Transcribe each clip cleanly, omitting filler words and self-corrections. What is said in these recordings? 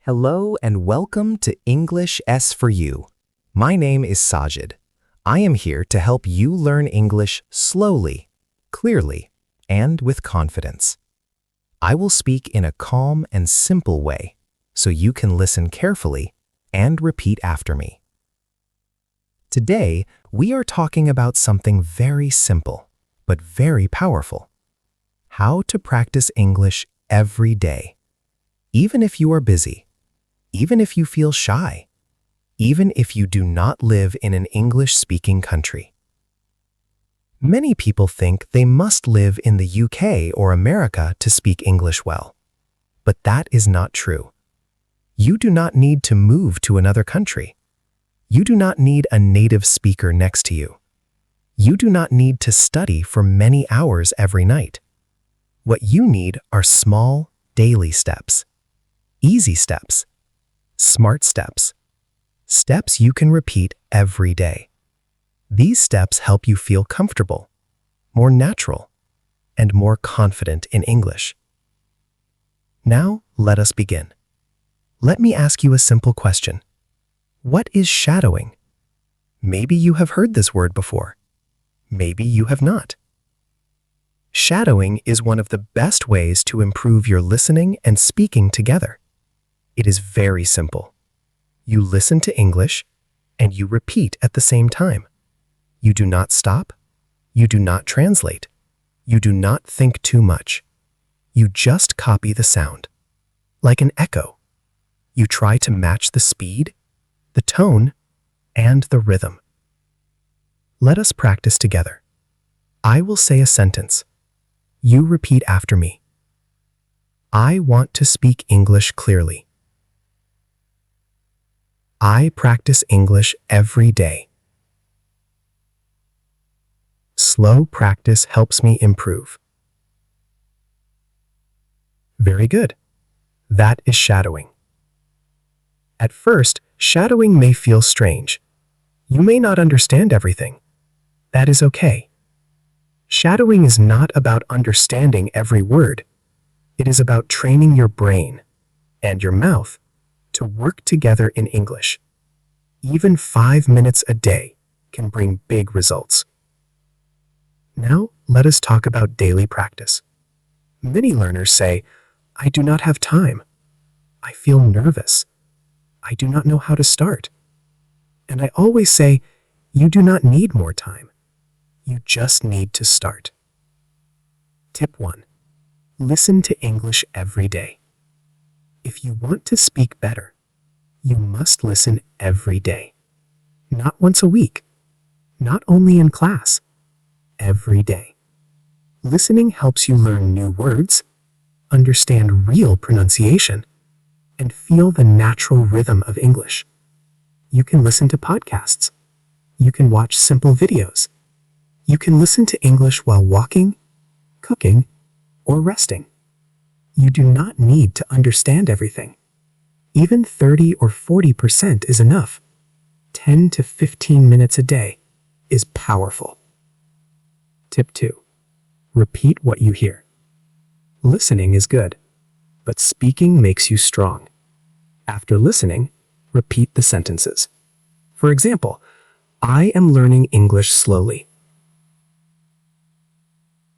Hello and welcome to English S for You. My name is Sajid. I am here to help you learn English slowly, clearly, and with confidence. I will speak in a calm and simple way so you can listen carefully and repeat after me. Today, we are talking about something very simple but very powerful. How to practice English every day. Even if you are busy, even if you feel shy, even if you do not live in an English-speaking country. Many people think they must live in the UK or America to speak English well. But that is not true. You do not need to move to another country. You do not need a native speaker next to you. You do not need to study for many hours every night. What you need are small, daily steps. Easy steps. Smart steps. Steps you can repeat every day. These steps help you feel comfortable, more natural, and more confident in English. Now, let us begin. Let me ask you a simple question. What is shadowing? Maybe you have heard this word before. Maybe you have not. Shadowing is one of the best ways to improve your listening and speaking together. It is very simple. You listen to English, and you repeat at the same time. You do not stop. You do not translate. You do not think too much. You just copy the sound. Like an echo. You try to match the speed, the tone, and the rhythm. Let us practice together. I will say a sentence. You repeat after me. I want to speak English clearly. I practice English every day. Slow practice helps me improve. Very good. That is shadowing. At first, shadowing may feel strange. You may not understand everything. That is okay. Shadowing is not about understanding every word. It is about training your brain and your mouth to work together in English. Even 5 minutes a day can bring big results. Now, let us talk about daily practice. Many learners say, I do not have time. I feel nervous. I do not know how to start. And I always say, you do not need more time. You just need to start. Tip 1. Listen to English every day. If you want to speak better, you must listen every day. Not once a week. Not only in class. Every day. Listening helps you learn new words, understand real pronunciation, and feel the natural rhythm of English. You can listen to podcasts. You can watch simple videos. You can listen to English while walking, cooking, or resting. You do not need to understand everything. Even 30 or 40% is enough. 10 to 15 minutes a day is powerful. Tip 2. Repeat what you hear. Listening is good, but speaking makes you strong. After listening, repeat the sentences. For example, I am learning English slowly.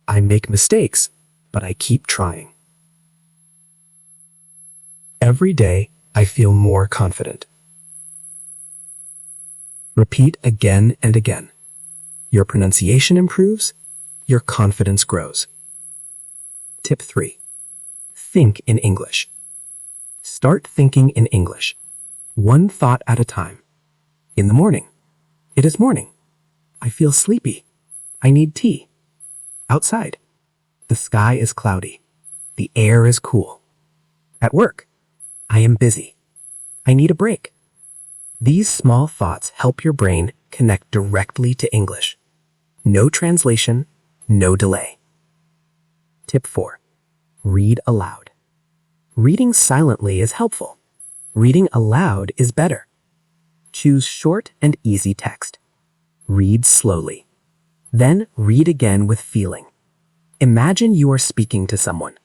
I make mistakes, but I keep trying. Every day, I feel more confident. Repeat again and again. Your pronunciation improves, your confidence grows. Tip 3. Think in English. Start thinking in English. One thought at a time. In the morning. It is morning. I feel sleepy. I need tea. Outside. The sky is cloudy. The air is cool. At work. I am busy. I need a break. These small thoughts help your brain connect directly to English. No translation, no delay. Tip 4. Read aloud. Reading silently is helpful. Reading aloud is better. Choose short and easy text. Read slowly. Then read again with feeling. Imagine you are speaking to someone.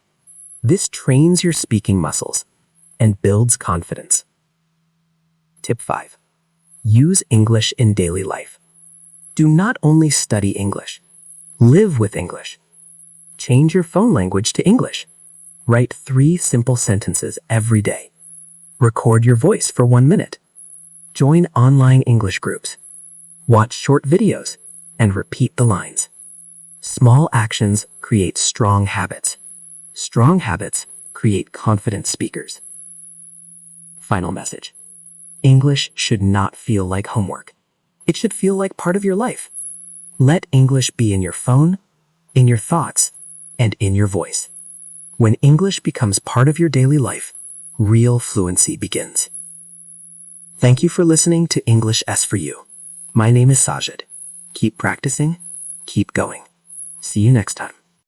This trains your speaking muscles and builds confidence. Tip 5. Use English in daily life. Do not only study English. Live with English. Change your phone language to English. Write 3 simple sentences every day. Record your voice for 1 minute. Join online English groups. Watch short videos and repeat the lines. Small actions create strong habits. Strong habits create confident speakers. Final message. English should not feel like homework. It should feel like part of your life. Let English be in your phone, in your thoughts, and in your voice. When English becomes part of your daily life, real fluency begins. Thank you for listening to English S for You. My name is Sajid. Keep practicing, keep going. See you next time.